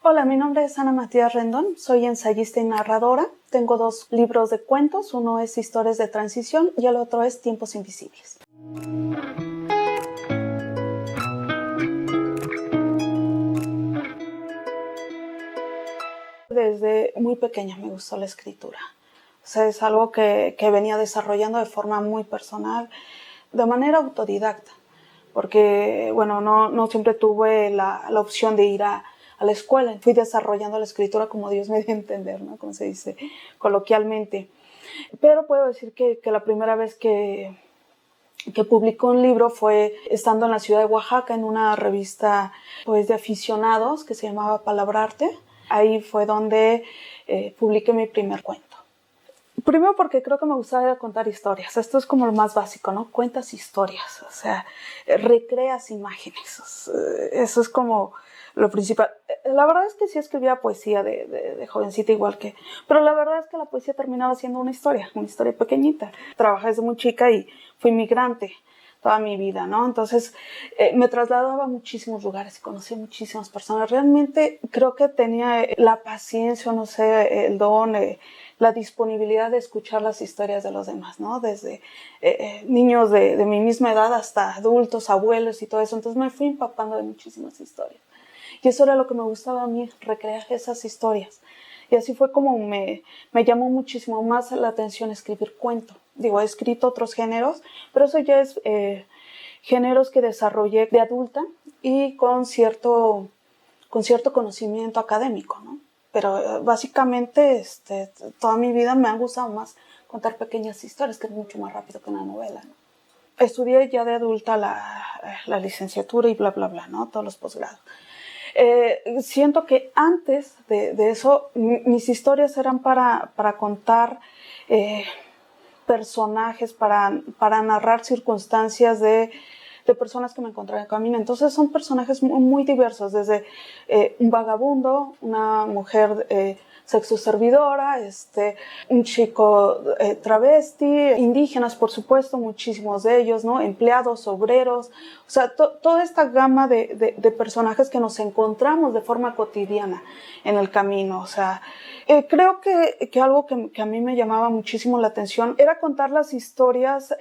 Hola, mi nombre es Ana Matías Rendón, soy ensayista y narradora. Tengo 2 libros de cuentos, uno es Historias de Transición y el otro es Tiempos Invisibles. Desde muy pequeña me gustó la escritura. O sea, es algo que venía desarrollando de forma muy personal, de manera autodidacta, porque bueno, no siempre tuve la opción de ir a la escuela. Fui desarrollando la escritura como Dios me dio a entender, ¿no? Como se dice coloquialmente. Pero puedo decir que la primera vez que publicó un libro fue estando en la ciudad de Oaxaca en una revista pues, de aficionados que se llamaba Palabrarte. Ahí fue donde publiqué mi primer cuento. Primero porque creo que me gustaba contar historias. Esto es como lo más básico, ¿no? Cuentas historias, o sea, recreas imágenes. Eso es como lo principal. La verdad es que sí escribía poesía de jovencita igual que... Pero la verdad es que la poesía terminaba siendo una historia pequeñita. Trabajé desde muy chica y fui migrante toda mi vida, ¿no? Entonces me trasladaba a muchísimos lugares y conocí a muchísimas personas. Realmente creo que tenía la paciencia, no sé, el don, la disponibilidad de escuchar las historias de los demás, ¿no? Desde niños de mi misma edad hasta adultos, abuelos y todo eso. Entonces me fui empapando de muchísimas historias. Y eso era lo que me gustaba a mí, recrear esas historias. Y así fue como me llamó muchísimo más la atención escribir cuento. Digo, he escrito otros géneros, pero eso ya es géneros que desarrollé de adulta y con cierto conocimiento académico, ¿no? Pero básicamente toda mi vida me han gustado más contar pequeñas historias, que es mucho más rápido que una novela, ¿no? Estudié ya de adulta la licenciatura y bla, bla, bla, ¿no? Todos los posgrados. Siento que antes de eso mis historias eran para contar personajes, para narrar circunstancias de personas que me encontraba en el camino. Entonces son personajes muy diversos, desde un vagabundo, una mujer sexo servidora, un chico travesti, indígenas, por supuesto, muchísimos de ellos, ¿no? Empleados, obreros, o sea, toda esta gama de personajes que nos encontramos de forma cotidiana en el camino. O sea, creo que algo que a mí me llamaba muchísimo la atención era contar las historias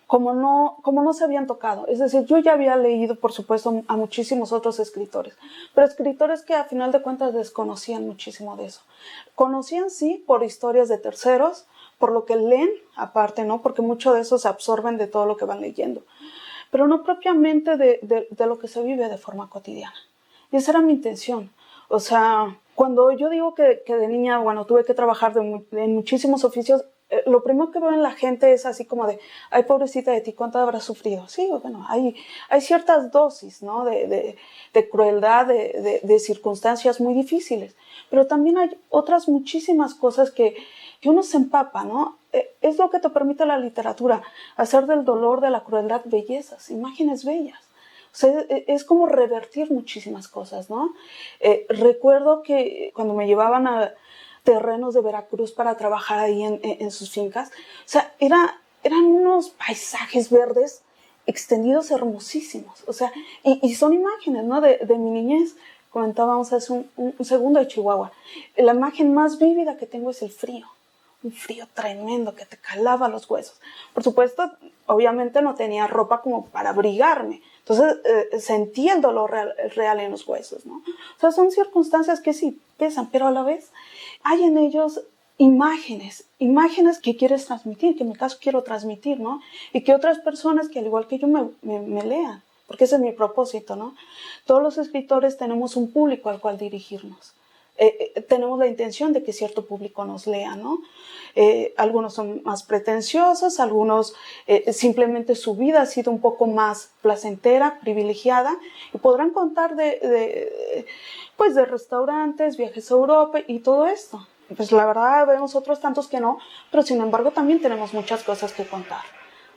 como no se habían tocado. Es decir, yo ya había leído, por supuesto, a muchísimos otros escritores, pero escritores que a final de cuentas desconocían muchísimo de eso. Conocían, sí, por historias de terceros, por lo que leen, aparte, ¿no? Porque mucho de eso se absorben de todo lo que van leyendo, pero no propiamente de lo que se vive de forma cotidiana. Y esa era mi intención. O sea, cuando yo digo que de niña, bueno, tuve que trabajar en muchísimos oficios, lo primero que veo en la gente es así como de, ay, pobrecita de ti, ¿cuánto habrás sufrido? Sí, bueno, hay ciertas dosis, ¿no? De crueldad, de circunstancias muy difíciles, pero también hay otras muchísimas cosas que uno se empapa, ¿no? Es lo que te permite la literatura, hacer del dolor, de la crueldad, bellezas, imágenes bellas. O sea, es como revertir muchísimas cosas, ¿no? Recuerdo que cuando me llevaban a terrenos de Veracruz para trabajar ahí en sus fincas, o sea, eran unos paisajes verdes extendidos hermosísimos, o sea, y son imágenes, ¿no? De mi niñez. Comentábamos hace un segundo de Chihuahua. La imagen más vívida que tengo es el frío. Un frío tremendo que te calaba los huesos. Por supuesto, obviamente no tenía ropa como para abrigarme. Entonces sentía el dolor real en los huesos, ¿no? O sea, son circunstancias que sí pesan, pero a la vez hay en ellos imágenes que quieres transmitir, que en mi caso quiero transmitir, ¿no? Y que otras personas que al igual que yo me lean, porque ese es mi propósito, ¿no? Todos los escritores tenemos un público al cual dirigirnos. Tenemos la intención de que cierto público nos lea, ¿no? Algunos son más pretenciosos, algunos simplemente su vida ha sido un poco más placentera, privilegiada, y podrán contar de restaurantes, viajes a Europa y todo esto. Pues la verdad vemos otros tantos que no, pero sin embargo también tenemos muchas cosas que contar.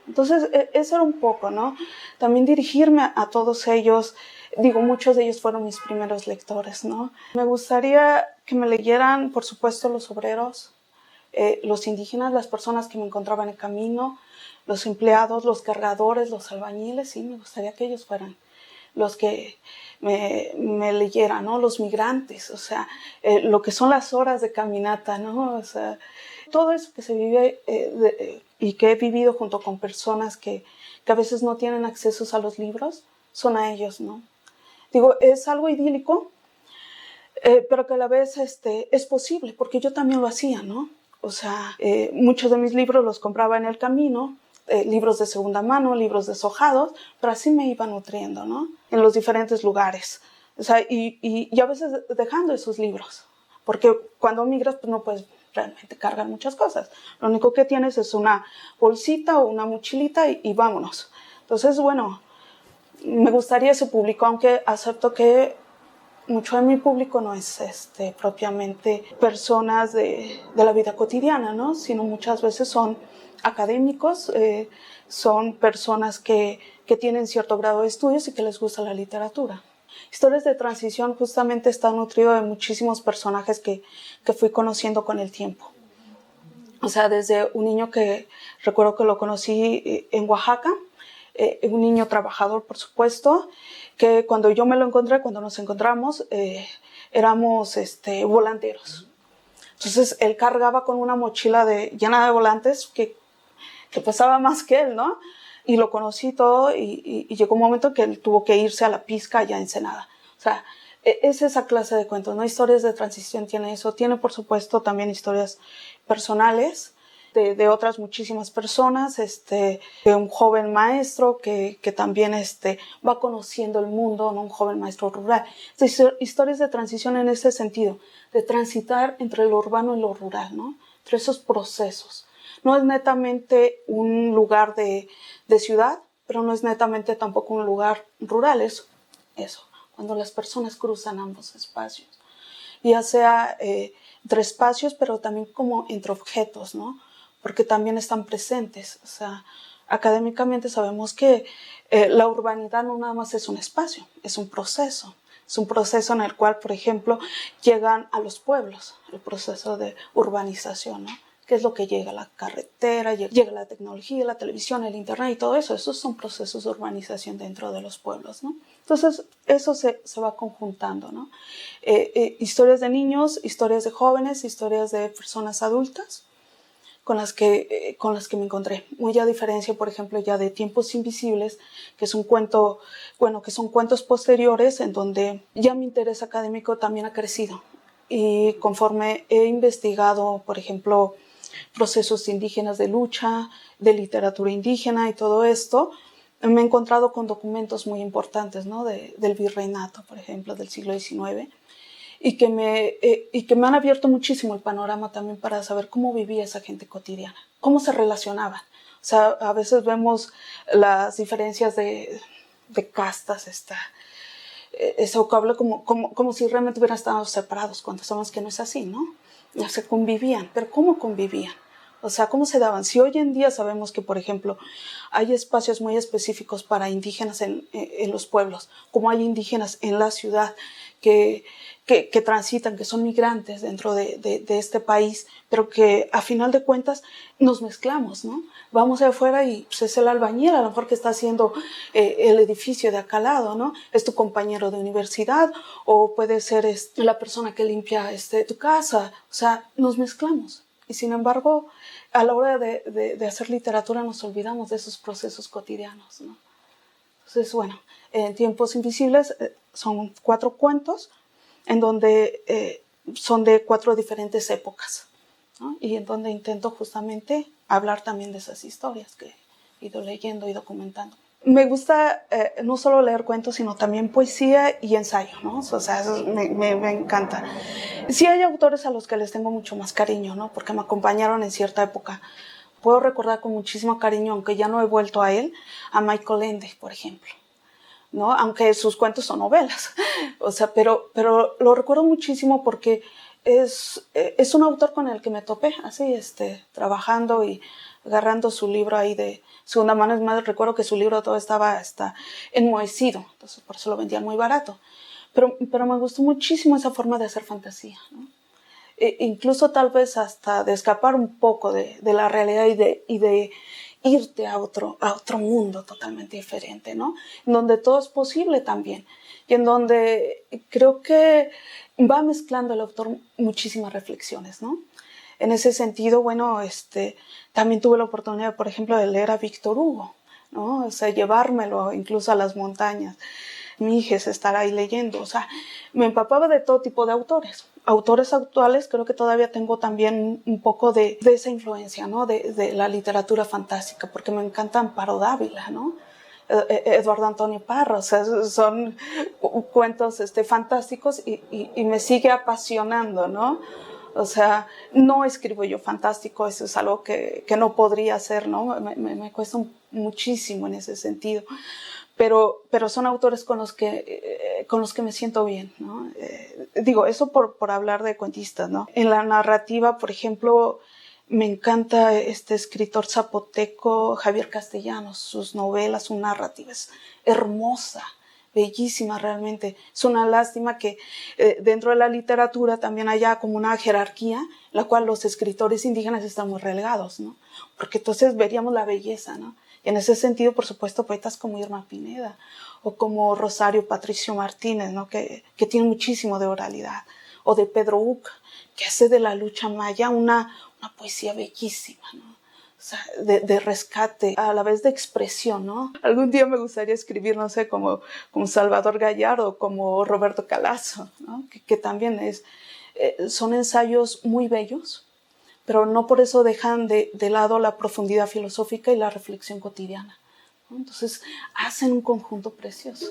Entonces, eso era un poco, ¿no? También dirigirme a todos ellos. Digo, muchos de ellos fueron mis primeros lectores, ¿no? Me gustaría que me leyeran, por supuesto, los obreros, los indígenas, las personas que me encontraban en el camino, los empleados, los cargadores, los albañiles, sí, me gustaría que ellos fueran los que me leyeran, ¿no? Los migrantes, o sea, lo que son las horas de caminata, ¿no? O sea, todo eso que se vive y que he vivido junto con personas que a veces no tienen acceso a los libros, son a ellos, ¿no? Digo, es algo idílico, pero que a la vez es posible, porque yo también lo hacía, ¿no? O sea, muchos de mis libros los compraba en el camino, libros de segunda mano, libros deshojados, pero así me iba nutriendo, ¿no? En los diferentes lugares. O sea, y a veces dejando esos libros, porque cuando migras, pues no puedes realmente cargar muchas cosas. Lo único que tienes es una bolsita o una mochilita y vámonos. Entonces, bueno, me gustaría ese público, aunque acepto que mucho de mi público no es propiamente personas de la vida cotidiana, ¿no? Sino muchas veces son académicos, son personas que tienen cierto grado de estudios y que les gusta la literatura. Historias de transición justamente está nutrido de muchísimos personajes que fui conociendo con el tiempo. O sea, desde un niño que recuerdo que lo conocí en Oaxaca, un niño trabajador, por supuesto, que cuando yo me lo encontré, cuando nos encontramos, éramos volanteros. Entonces, él cargaba con una mochila llena de volantes que pesaba más que él, ¿no? Y lo conocí todo y llegó un momento que él tuvo que irse a la pizca allá en Ensenada. O sea, es esa clase de cuentos, ¿no? Historias de transición tiene eso. Tiene, por supuesto, también historias personales de otras muchísimas personas, de un joven maestro que también va conociendo el mundo, ¿no? Un joven maestro rural. Entonces, historias de transición en ese sentido, de transitar entre lo urbano y lo rural, ¿no? Entre esos procesos. No es netamente un lugar de ciudad, pero no es netamente tampoco un lugar rural, es eso, cuando las personas cruzan ambos espacios, ya sea entre espacios, pero también como entre objetos, ¿no? Porque también están presentes. O sea, académicamente sabemos que la urbanidad no nada más es un espacio, es un proceso. Es un proceso en el cual, por ejemplo, llegan a los pueblos, el proceso de urbanización, ¿no? ¿Qué es lo que llega? La carretera, llega la tecnología, la televisión, el internet y todo eso. Esos son procesos de urbanización dentro de los pueblos, ¿no? Entonces, eso se va conjuntando, ¿no? Historias de niños, historias de jóvenes, historias de personas adultas con las que me encontré. Muy a diferencia, por ejemplo, ya de Tiempos Invisibles, que es un cuento, bueno, que son cuentos posteriores en donde ya mi interés académico también ha crecido. Y conforme he investigado, por ejemplo, procesos indígenas de lucha, de literatura indígena y todo esto, me he encontrado con documentos muy importantes, ¿no? Del virreinato, por ejemplo, del siglo XIX, y que me han abierto muchísimo el panorama también para saber cómo vivía esa gente cotidiana, cómo se relacionaban. O sea, a veces vemos las diferencias de castas, ese vocablo como si realmente hubieran estado separados, cuando sabemos que no es así, ¿no? Ya se convivían, pero ¿cómo convivían? O sea, ¿cómo se daban? Si hoy en día sabemos que, por ejemplo, hay espacios muy específicos para indígenas en los pueblos, como hay indígenas en la ciudad que transitan, que son migrantes dentro de este país, pero que a final de cuentas nos mezclamos, ¿no? Vamos de afuera y pues, es el albañil, a lo mejor que está haciendo el edificio de acá al lado, ¿no? Es tu compañero de universidad o puede ser la persona que limpia tu casa. O sea, nos mezclamos. Y sin embargo, a la hora de hacer literatura nos olvidamos de esos procesos cotidianos, ¿no? Entonces, bueno, en Tiempos Invisibles son 4 cuentos en donde son de 4 diferentes épocas, ¿no? Y en donde intento justamente hablar también de esas historias que he ido leyendo y documentando. Me gusta no solo leer cuentos, sino también poesía y ensayo, ¿no? O sea, eso me encanta. Sí hay autores a los que les tengo mucho más cariño, ¿no? Porque me acompañaron en cierta época. Puedo recordar con muchísimo cariño, aunque ya no he vuelto a él, a Michael Ende, por ejemplo, ¿no? Aunque sus cuentos son novelas. O sea, pero lo recuerdo muchísimo porque es un autor con el que me topé, así, trabajando y agarrando su libro ahí de segunda mano. Es más, recuerdo que su libro todo estaba enmohecido, entonces por eso lo vendían muy barato. Pero me gustó muchísimo esa forma de hacer fantasía, ¿no? Incluso tal vez hasta de escapar un poco de la realidad y irte a otro mundo totalmente diferente, ¿no? En donde todo es posible también. Y en donde creo que va mezclando el autor muchísimas reflexiones, ¿no? En ese sentido, bueno, también tuve la oportunidad, por ejemplo, de leer a Víctor Hugo, ¿no? O sea, llevármelo incluso a las montañas. Mi hija se estará ahí leyendo, o sea, me empapaba de todo tipo de autores. Autores actuales, creo que todavía tengo también un poco de esa influencia, ¿no? De la literatura fantástica, porque me encanta Amparo Dávila, ¿no? Eduardo Antonio Parra, o sea, son cuentos fantásticos y me sigue apasionando, ¿no? O sea, no escribo yo fantástico, eso es algo que no podría hacer, ¿no? Me cuesta muchísimo en ese sentido. Pero son autores con los que me siento bien, ¿no? Digo, eso por hablar de cuentistas, ¿no? En la narrativa, por ejemplo, me encanta este escritor zapoteco Javier Castellanos, sus novelas, su narrativa es hermosa, bellísima realmente. Es una lástima que dentro de la literatura también haya como una jerarquía en la cual los escritores indígenas están muy relegados, ¿no? Porque entonces veríamos la belleza, ¿no? Y en ese sentido, por supuesto, poetas como Irma Pineda o como Rosario Patricio Martínez, ¿no? que tienen muchísimo de oralidad, o de Pedro Uc, que hace de la lucha maya una poesía bellísima, ¿no? O sea, de rescate, a la vez de expresión, ¿no? Algún día me gustaría escribir, no sé, como Salvador Gallardo, como Roberto Calazo, ¿no? Que también son ensayos muy bellos, pero no por eso dejan de lado la profundidad filosófica y la reflexión cotidiana, ¿no? Entonces hacen un conjunto precioso.